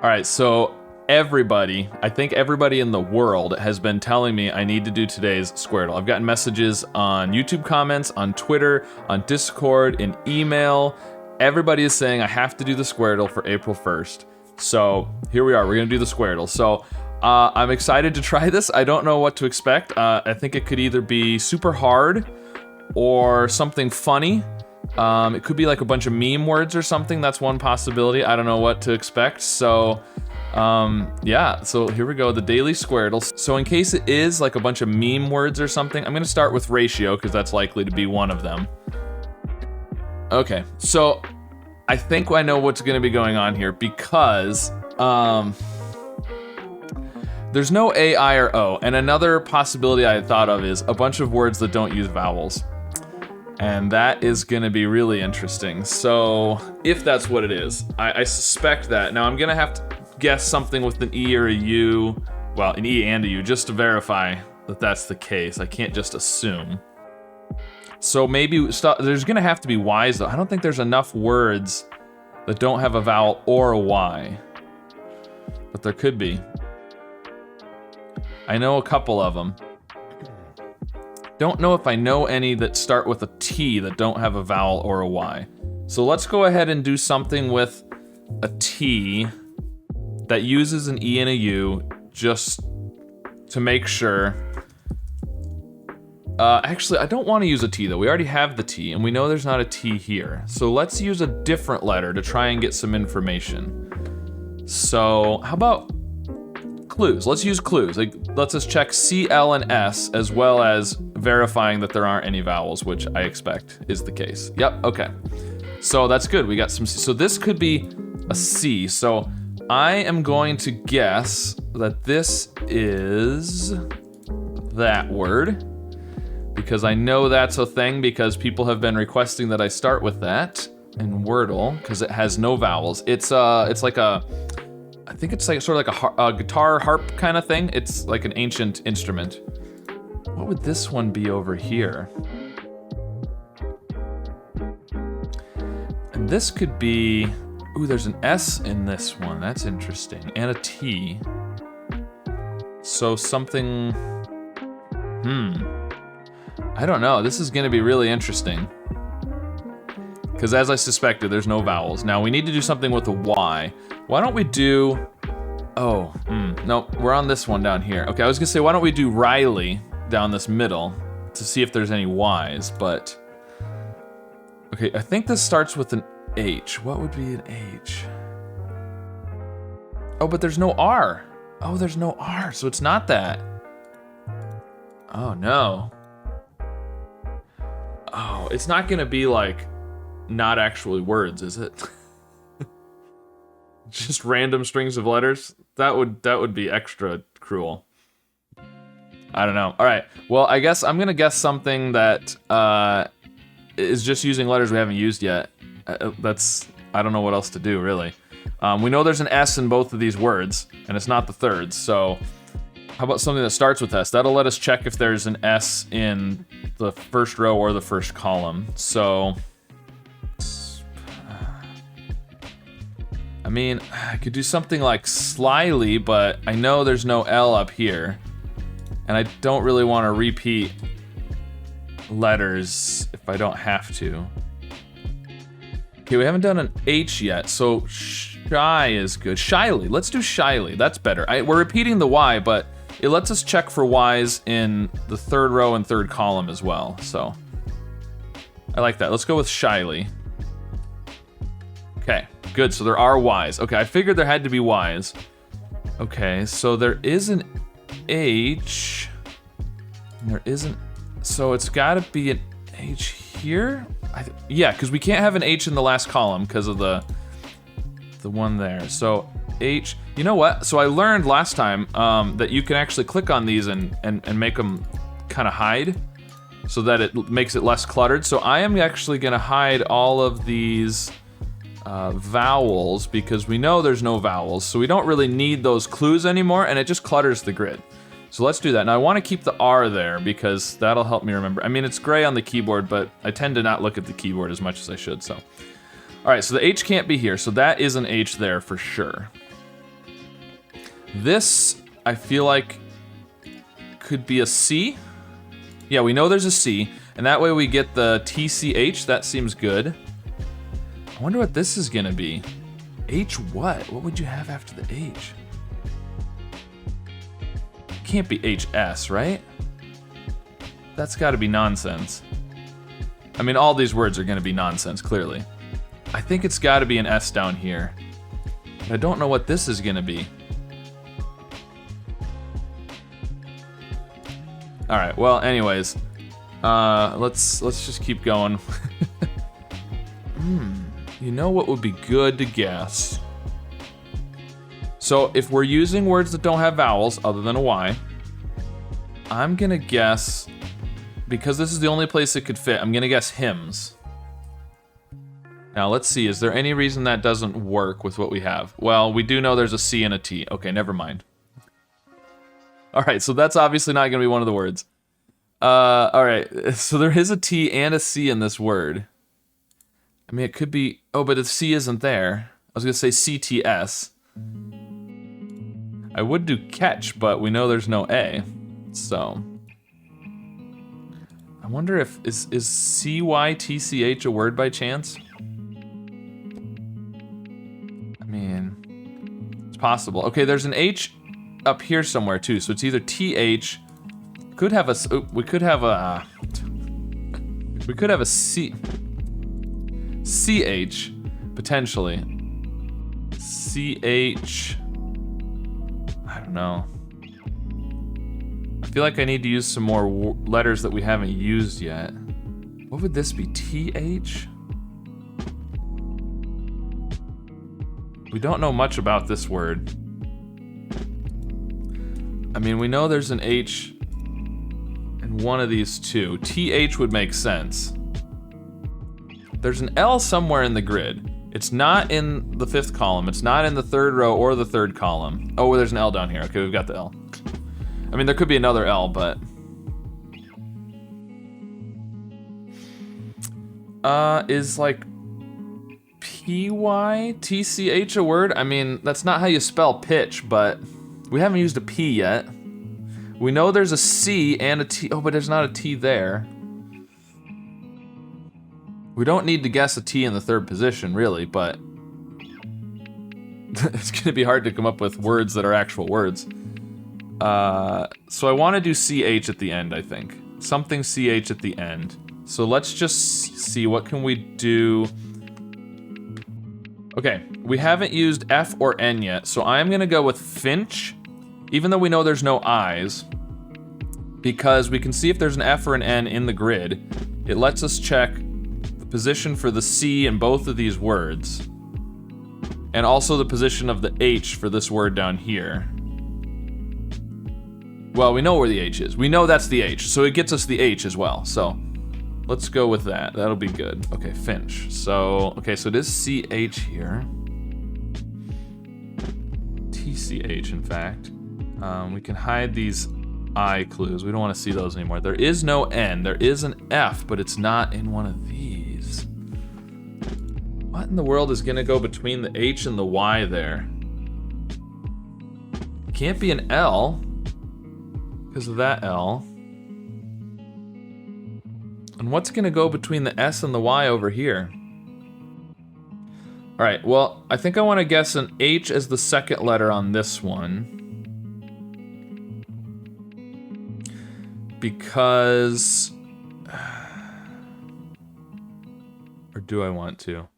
All right, so everybody, I think everybody in the world has been telling me I need to do today's Squirtle. I've gotten messages on YouTube comments, on Twitter, on Discord, in email. Everybody is saying I have to do the Squirtle for April 1st. So here we are, we're gonna do the Squirtle. So I'm excited to try this. I don't know what to expect. I think it could either be super hard or something funny. It could be like a bunch of meme words or something. That's one possibility. I don't know what to expect. So, yeah. So here we go. The daily Squirtle. So in case it is like a bunch of meme words or something, I'm going to start with ratio because that's likely to be one of them. Okay. So I think I know what's going to be going on here because, there's no A, I, or O. And another possibility I had thought of is a bunch of words that don't use vowels. And that is gonna be really interesting. So, if that's what it is, I suspect that. Now, I'm gonna have to guess something with an E or a U, well, an E and a U, just to verify that that's the case. I can't just assume. So maybe, there's gonna have to be Ys though. I don't think there's enough words that don't have a vowel or a Y. But there could be. I know a couple of them. Don't know if I know any that start with a T that don't have a vowel or a Y. So let's go ahead and do something with a T that uses an E and a U just to make sure. Actually, I don't want to use a T though. We already have the T and we know there's not a T here. So let's use a different letter to try and get some information. So how about clues? Let's use clues. Like, let's just check C, L, and S as well as verifying that there aren't any vowels, which I expect is the case. Yep, okay. So that's good, we got some C. So this could be a C. So I am going to guess that this is that word because I know that's a thing because people have been requesting that I start with that in Wordle because it has no vowels. It's like a, I think it's like sort of like a guitar harp kind of thing. It's like an ancient instrument. What would this one be over here? And this could be, ooh, there's an S in this one. That's interesting. And a T. So something, I don't know. This is gonna be really interesting. Because as I suspected, there's no vowels. Now we need to do something with a Y. Why don't we do, no, we're on this one down here. Okay, I was gonna say, why don't we do Riley down this middle to see if there's any Ys, but, okay, I think this starts with an H. What would be an H? Oh, but there's no R. Oh, there's no R, so it's not that. Oh no. Oh, it's not gonna be like, not actually words, is it? Just random strings of letters? That would be extra cruel. I don't know. All right. Well, I guess I'm gonna guess something that is just using letters we haven't used yet. I don't know what else to do really. We know there's an S in both of these words, and it's not the third. So, how about something that starts with S? That'll let us check if there's an S in the first row or the first column. So. I mean, I could do something like slyly, but I know there's no L up here. And I don't really want to repeat letters if I don't have to. Okay, we haven't done an H yet, so shy is good. Shyly, let's do shyly, that's better. We're repeating the Y, but it lets us check for Ys in the third row and third column as well, so. I like that, let's go with shyly. Okay, good, so there are Ys. Okay, I figured there had to be Ys. Okay, so there is an H. And there isn't, so it's gotta be an H here? Yeah, because we can't have an H in the last column because of the one there. So H, you know what? So I learned last time that you can actually click on these and make them kind of hide so that it makes it less cluttered. So I am actually gonna hide all of these vowels because we know there's no vowels, so we don't really need those clues anymore, and it just clutters the grid. So let's do that. Now I want to keep the R there because that'll help me remember. I mean, it's gray on the keyboard, but I tend to not look at the keyboard as much as I should, so. All right, so the H can't be here, so that is an H there for sure. This, I feel like, could be a C. Yeah, we know there's a C, and that way we get the TCH. That seems good. I wonder what this is gonna be. H what? What would you have after the H? Can't be HS, right? That's gotta be nonsense. I mean, all these words are gonna be nonsense, clearly. I think it's gotta be an S down here. But I don't know what this is gonna be. All right, well, anyways, let's just keep going. You know what would be good to guess? So if we're using words that don't have vowels other than a Y, I'm gonna guess, because this is the only place it could fit, I'm gonna guess hymns. Now let's see, is there any reason that doesn't work with what we have? Well, we do know there's a C and a T. Okay, never mind. All right, so that's obviously not gonna be one of the words. All right, so there is a T and a C in this word. I mean, it could be, oh, but the C isn't there. I was gonna say CTS. I would do catch, but we know there's no A, so. I wonder if, is CYTCH a word by chance? I mean, it's possible. Okay, there's an H up here somewhere too, so it's either TH, could have a, we could have a C, CH, potentially. CH, I don't know. I feel like I need to use some more letters that we haven't used yet. What would this be, TH? We don't know much about this word. I mean, we know there's an H in one of these two. TH would make sense. There's an L somewhere in the grid. It's not in the 5th column. It's not in the 3rd row or the 3rd column. Oh, there's an L down here. Okay, we've got the L. I mean, there could be another L, but... is like PYTCH a word? I mean, that's not how you spell pitch, but we haven't used a P yet. We know there's a C and a T. Oh, but there's not a T there. We don't need to guess a T in the 3rd position, really, but it's gonna be hard to come up with words that are actual words. So I wanna do CH at the end, I think. Something CH at the end. So let's just see, what can we do? Okay, we haven't used F or N yet, so I'm gonna go with Finch, even though we know there's no I's, because we can see if there's an F or an N in the grid. It lets us check the position for the C in both of these words, and also the position of the H for this word down here. Well, we know where the H is. We know that's the H, so it gets us the H as well, so let's go with that. That'll be good. Okay, Finch. So, okay, so it is CH here. TCH, in fact. We can hide these I clues. We don't want to see those anymore. There is no N. There is an F, but it's not in one of these. What in the world is gonna go between the H and the Y there? Can't be an L, because of that L. And what's gonna go between the S and the Y over here? All right, well, I think I wanna guess an H as the 2nd letter on this one. Because, or do I want to?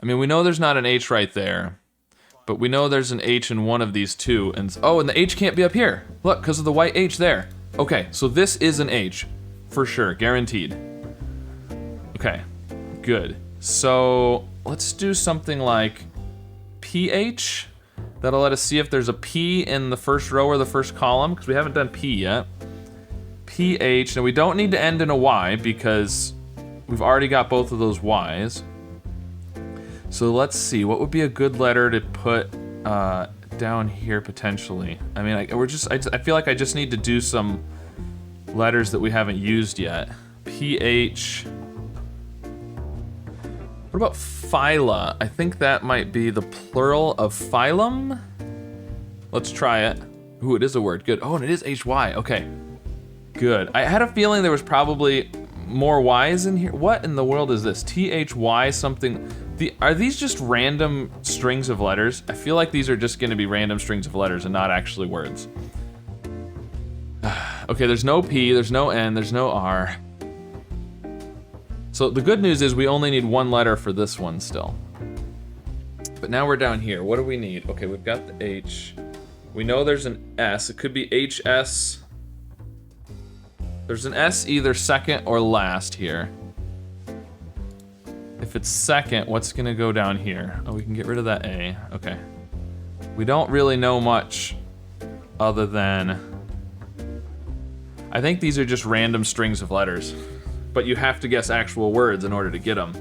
I mean, we know there's not an H right there, but we know there's an H in one of these two, and oh, and the H can't be up here. Look, because of the white H there. Okay, so this is an H, for sure, guaranteed. Okay, good. So let's do something like PH. That'll let us see if there's a P in the 1st row or the 1st column, because we haven't done P yet. PH, and we don't need to end in a Y because we've already got both of those Ys. So let's see, what would be a good letter to put down here potentially? I mean, I feel like I just need to do some letters that we haven't used yet. PH. What about phyla? I think that might be the plural of phylum. Let's try it. Ooh, it is a word. Good. Oh, and it is HY. Okay. Good. I had a feeling there was probably more Y's in here. What in the world is this? THY something. Are these just random strings of letters? I feel like these are just gonna be random strings of letters and not actually words. Okay, there's no P, there's no N, there's no R. So the good news is we only need one letter for this one still. But now we're down here. What do we need? Okay, we've got the H. We know there's an S. It could be HS. There's an S either second or last here. If it's second, what's gonna go down here? Oh, we can get rid of that A. Okay. We don't really know much other than... I think these are just random strings of letters, but you have to guess actual words in order to get them.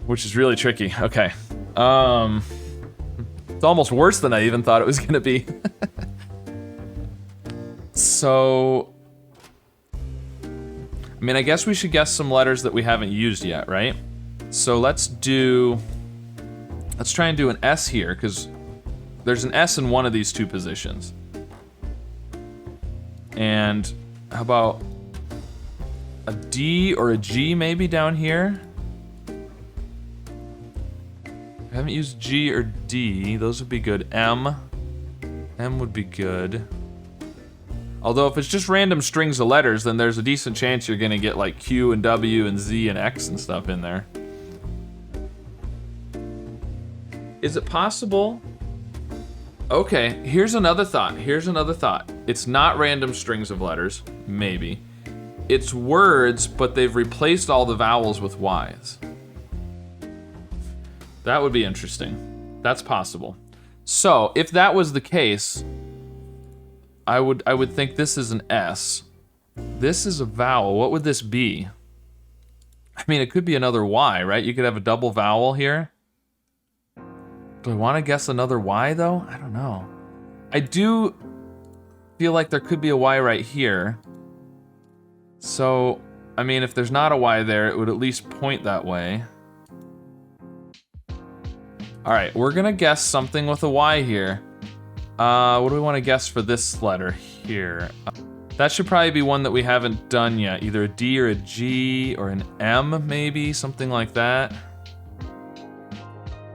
Which is really tricky. Okay. It's almost worse than I even thought it was gonna be. So, I mean, I guess we should guess some letters that we haven't used yet, right? So let's try and do an S here, because there's an S in one of these two positions. And how about a D or a G maybe down here? I haven't used G or D. Those would be good. M would be good. Although if it's just random strings of letters, then there's a decent chance you're gonna get like Q and W and Z and X and stuff in there. Is it possible? Okay, here's another thought. It's not random strings of letters, maybe. It's words, but they've replaced all the vowels with Ys. That would be interesting. That's possible. So, if that was the case, I would think this is an S. This is a vowel. What would this be? I mean, it could be another Y, right? You could have a double vowel here. Do I want to guess another Y, though? I don't know. I do feel like there could be a Y right here. So, I mean, if there's not a Y there, it would at least point that way. All right, we're gonna guess something with a Y here. What do we want to guess for this letter here? That should probably be one that we haven't done yet. Either a D or a G or an M, maybe, something like that.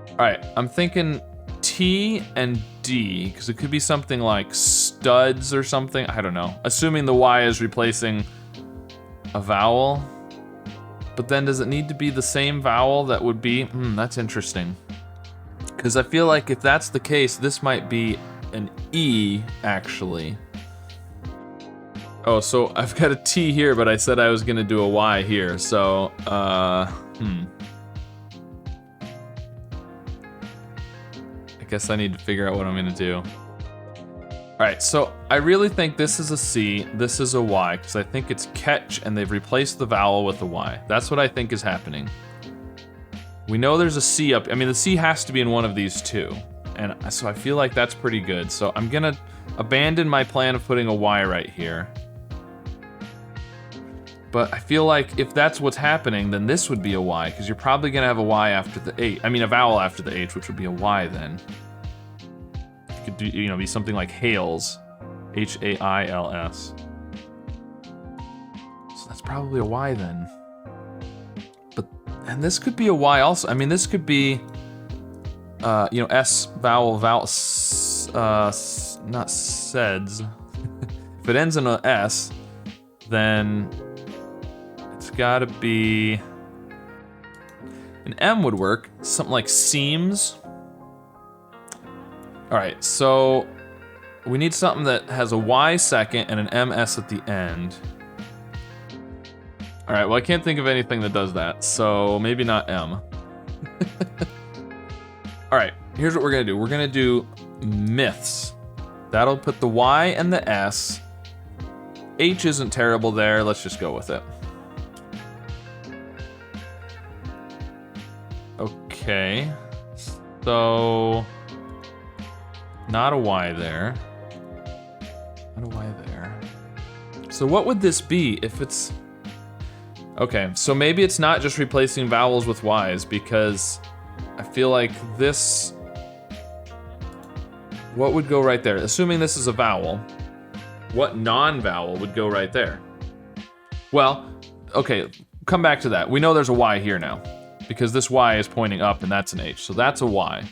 All right, I'm thinking T and D, because it could be something like studs or something. I don't know. Assuming the Y is replacing a vowel. But then does it need to be the same vowel that would be? That's interesting. Because I feel like if that's the case, this might be an E, actually. Oh, so I've got a T here, but I said I was gonna do a Y here, so, I guess I need to figure out what I'm gonna do. All right, so I really think this is a C, this is a Y, because I think it's catch, and they've replaced the vowel with a Y. That's what I think is happening. We know there's a C up, I mean, the C has to be in one of these two. And so I feel like that's pretty good. So I'm gonna abandon my plan of putting a Y right here. But I feel like if that's what's happening, then this would be a Y, because you're probably gonna have a Y after the H. I mean, a vowel after the H, which would be a Y then. It could do, you know, be something like Hales, H-A-I-L-S. So that's probably a Y then. And this could be a Y also. I mean, this could be, you know, S vowel, not SEDS. If it ends in a S, then it's gotta be, an M would work. Something like seams. All right, so we need something that has a Y second and an MS at the end. All right, well, I can't think of anything that does that, so maybe not M. All right, here's what we're gonna do. We're gonna do myths. That'll put the Y and the S. H isn't terrible there, let's just go with it. Okay, so not a Y there. Not a Y there. So what would this be if it's, okay, so maybe it's not just replacing vowels with Ys, because I feel like this What would go right there? Assuming this is a vowel, what non-vowel would go right there? Well, okay, come back to that. We know there's a Y here now, because this Y is pointing up and that's an H, so that's a Y.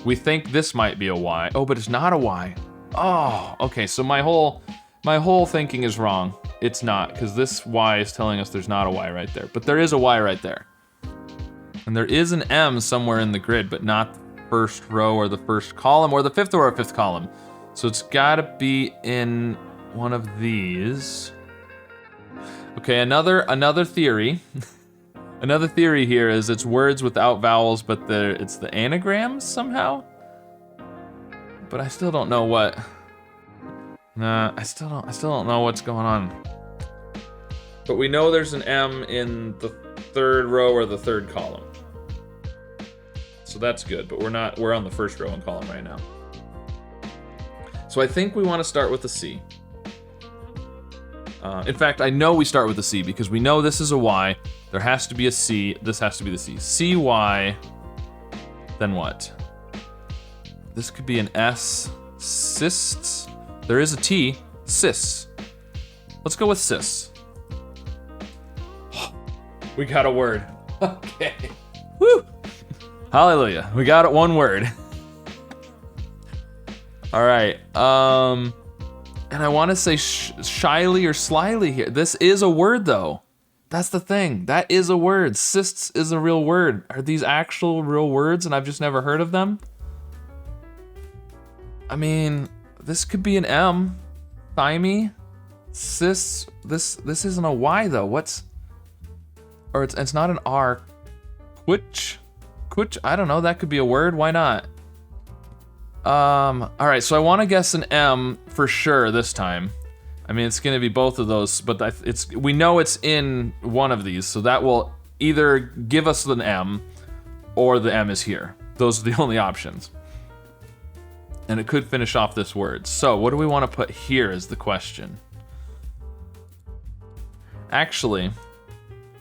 We think this might be a Y. Oh, but it's not a Y. Oh, okay, so my whole thinking is wrong. It's not, because this Y is telling us there's not a Y right there, but there is a Y right there. And there is an M somewhere in the grid, but not the first row or the first column or the fifth or fifth column. So it's gotta be in one of these. Okay, another theory. Another theory here is it's words without vowels, but it's the anagrams somehow. But I still don't know what. Nah, I still don't know what's going on. But we know there's an M in the third row or the third column. So that's good, but we're on the first row and column right now. So I think we want to start with the C. In fact, I know we start with the C because we know this is a Y. There has to be a C. This has to be the C. C-Y. Then what? This could be an S. Cysts. There is a T. Cysts. Let's go with cysts. We got a word. Okay. Woo! Hallelujah. We got it, one word. All right. And I want to say shyly or slyly here. This is a word, though. That's the thing. That is a word. Cysts is a real word. Are these actual real words and I've just never heard of them? I mean, this could be an M. Thymie. Cysts. This isn't a Y, though. What's... Or it's not an R. Quitch? I don't know. That could be a word. Why not? All right, so I want to guess an M for sure this time. I mean, it's going to be both of those, but we know it's in one of these, so that will either give us an M or the M is here. Those are the only options. And it could finish off this word. So what do we want to put here is the question. Actually,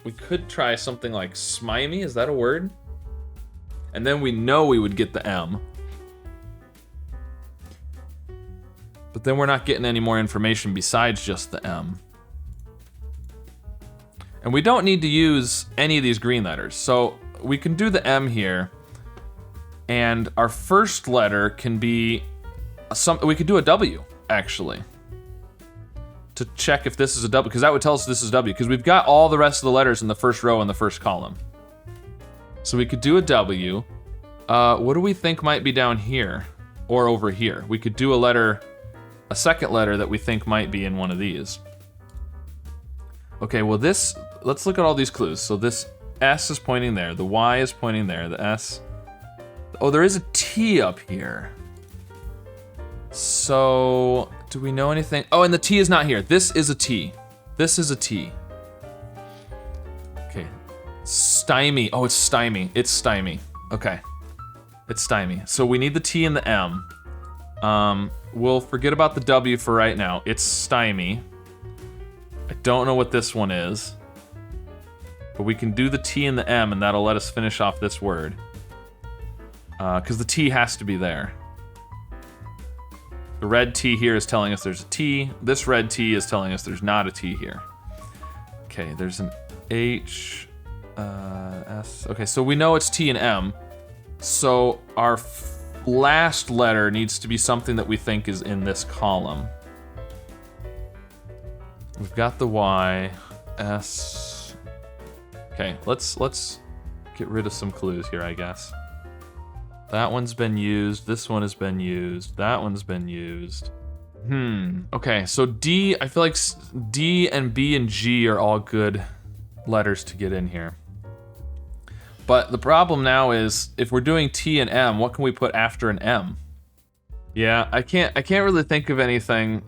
we could try something like smimey. Is that a word? And then we know we would get the M. But then we're not getting any more information besides just the M. And we don't need to use any of these green letters. So we can do the M here. And our first letter can be we could do a W, actually. To check if this is a W, because that would tell us this is W, because we've got all the rest of the letters in the first row and the first column. So we could do a W. What do we think might be down here or over here? We could do a second letter that we think might be in one of these. Okay, well let's look at all these clues. So this S is pointing there, the Y is pointing there, the S. Oh, there is a T up here. So, do we know anything? Oh, and the T is not here. This is a T. This is a T. Okay. Stymie. Oh, it's stymie. It's stymie. Okay. It's stymie. So we need the T and the M. We'll forget about the W for right now. It's stymie. I don't know what this one is. But we can do the T and the M, and that'll let us finish off this word. Because the T has to be there. The red T here is telling us there's a T. This red T is telling us there's not a T here. Okay, there's an H, S. Okay, so we know it's T and M. So our last letter needs to be something that we think is in this column. We've got the Y, S. Okay, let's get rid of some clues here, I guess. That one's been used. This one has been used. That one's been used. Okay, so D, I feel like D and B and G are all good letters to get in here. But the problem now is, if we're doing T and M, what can we put after an M? Yeah, I can't really think of anything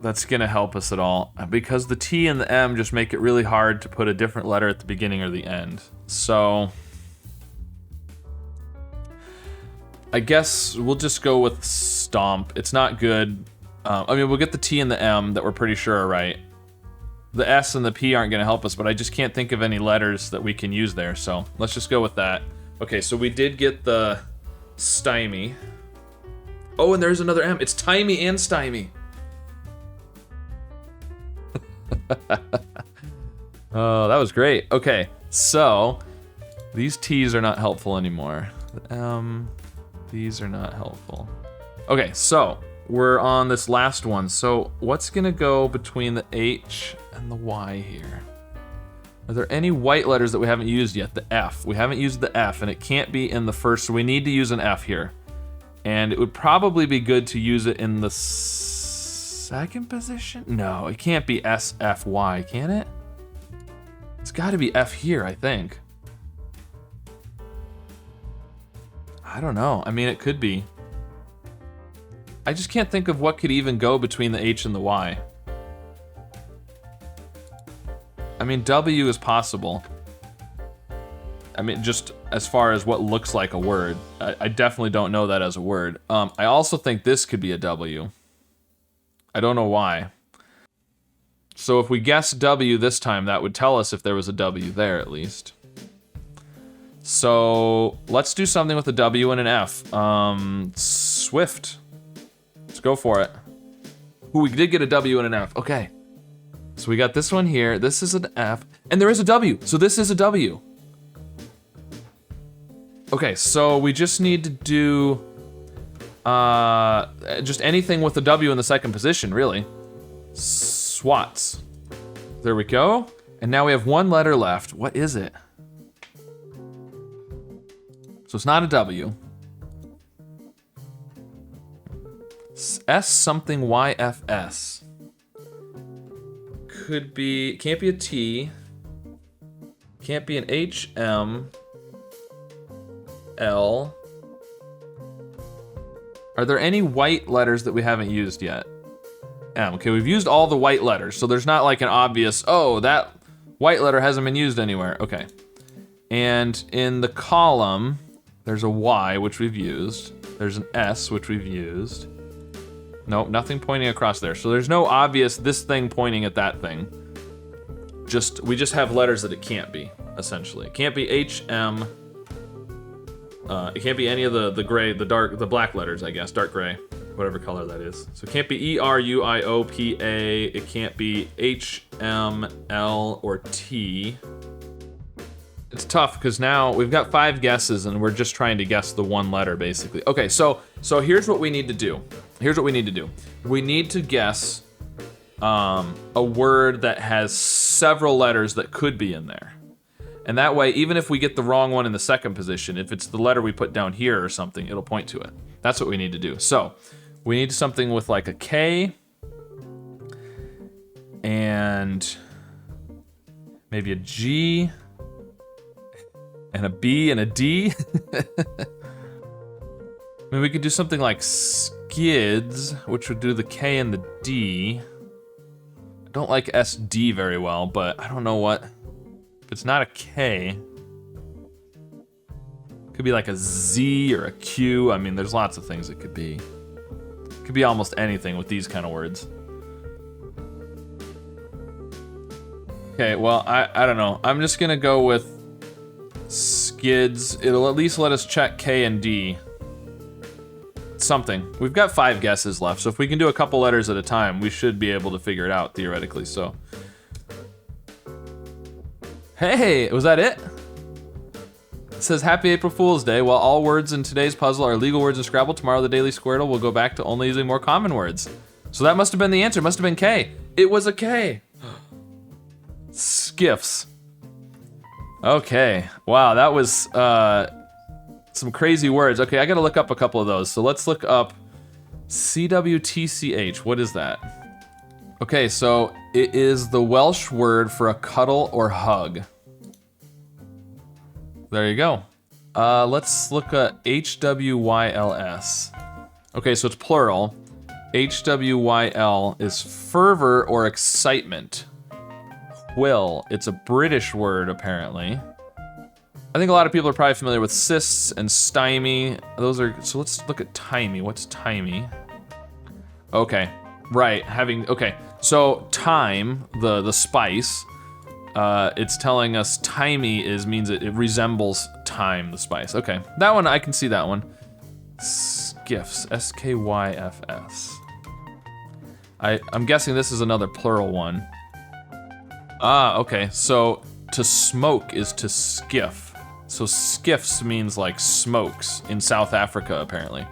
that's gonna help us at all, because the T and the M just make it really hard to put a different letter at the beginning or the end. So I guess we'll just go with stomp. It's not good. I mean, we'll get the T and the M that we're pretty sure are right. The S and the P aren't going to help us, but I just can't think of any letters that we can use there, so let's just go with that. Okay, so we did get the stymie. Oh, and there's another M. It's timey and stymie. Oh, that was great. Okay, so these T's are not helpful anymore. These are not helpful. Okay, so we're on this last one. So what's gonna go between the H and the Y here? Are there any white letters that we haven't used yet? The F. We haven't used the F, and it can't be in the first, so we need to use an F here. And it would probably be good to use it in the second position? No, it can't be S, F, Y, can it? It's gotta be F here, I think. I don't know. I mean, it could be. I just can't think of what could even go between the H and the Y. I mean, W is possible. I mean, just as far as what looks like a word. I definitely don't know that as a word. I also think this could be a W. I don't know why. So if we guess W this time, that would tell us if there was a W there at least. So let's do something with a W and an F. Swift. Let's go for it. Ooh, we did get a W and an F. Okay. So we got this one here. This is an F. And there is a W. So this is a W. Okay, so we just need to do just anything with a W in the second position, really. Swats. There we go. And now we have one letter left. What is it? So it's not a W. S something YFS. Could be, can't be a T. Can't be an HM. L. Are there any white letters that we haven't used yet? M. Okay, we've used all the white letters, so there's not like an obvious, oh, that white letter hasn't been used anywhere. Okay. And in the column, there's a Y, which we've used. There's an S, which we've used. Nope, nothing pointing across there. So there's no obvious this thing pointing at that thing. We just have letters that it can't be, essentially. It can't be H, M. It can't be any of the gray, the black letters, I guess, dark gray, whatever color that is. So it can't be E, R, U, I, O, P, A. It can't be H, M, L, or T. It's tough because now we've got 5 guesses and we're just trying to guess the one letter, basically. Okay, so here's what we need to do. We need to guess a word that has several letters that could be in there. And that way, even if we get the wrong one in the second position, if it's the letter we put down here or something, it'll point to it. That's what we need to do. So we need something with like a K and maybe a G and a B and a D. I mean, we could do something like skids, which would do the K and the D. I don't like SD very well, but I don't know what. If it's not a K, could be like a Z or a Q. I mean, there's lots of things it could be. It could be almost anything with these kind of words. Okay, well, I don't know. I'm just gonna go with skids. It'll at least let us check K and D. Something. We've got 5 guesses left, so if we can do a couple letters at a time, we should be able to figure it out, theoretically, so. Hey, was that it? It says, Happy April Fool's Day. While all words in today's puzzle are legal words in Scrabble, tomorrow the Daily Squirtle will go back to only using more common words. So that must have been the answer. It must have been K. It was a K. Skiffs. Okay. Wow, that was some crazy words. Okay, I gotta look up a couple of those. So let's look up CWTCH. What is that? Okay, so it is the Welsh word for a cuddle or hug. There you go. Let's look at HWYLS. Okay, so it's plural. HWYL is fervor or excitement. Quill, it's a British word apparently. I think a lot of people are probably familiar with cysts and stymie. Those are, so let's look at timey. What's timey? Okay, right, okay. So thyme, the spice, it's telling us timey means it resembles thyme, the spice. Okay, that one, I can see that one. Skiffs, S-K-Y-F-S. I'm guessing this is another plural one. Ah, okay, so to smoke is to skiff. So skiffs means like smokes in South Africa, apparently.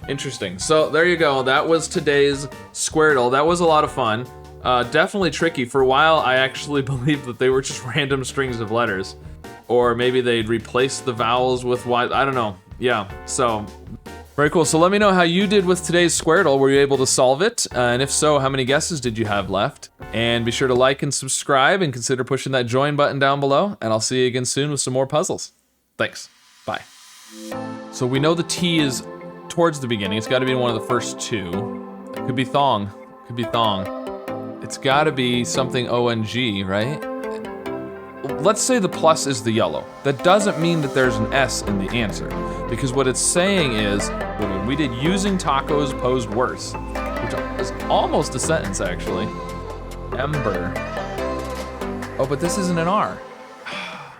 Interesting. So there you go. That was today's Squardle. That was a lot of fun. Definitely tricky. For a while, I actually believed that they were just random strings of letters. Or maybe they'd replace the vowels with what, I don't know. Yeah, so very cool. So let me know how you did with today's Squardle. Were you able to solve it? And if so, how many guesses did you have left? And be sure to like and subscribe and consider pushing that join button down below. And I'll see you again soon with some more puzzles. Thanks. Bye. So we know the T is towards the beginning. It's got to be one of the first two. It could be thong. Could be thong. It's got to be something O-N-G, right? Let's say the plus is the yellow. That doesn't mean that there's an S in the answer, because what it's saying is, we did using tacos posed worse, which is almost a sentence, actually. Ember. Oh, but this isn't an R.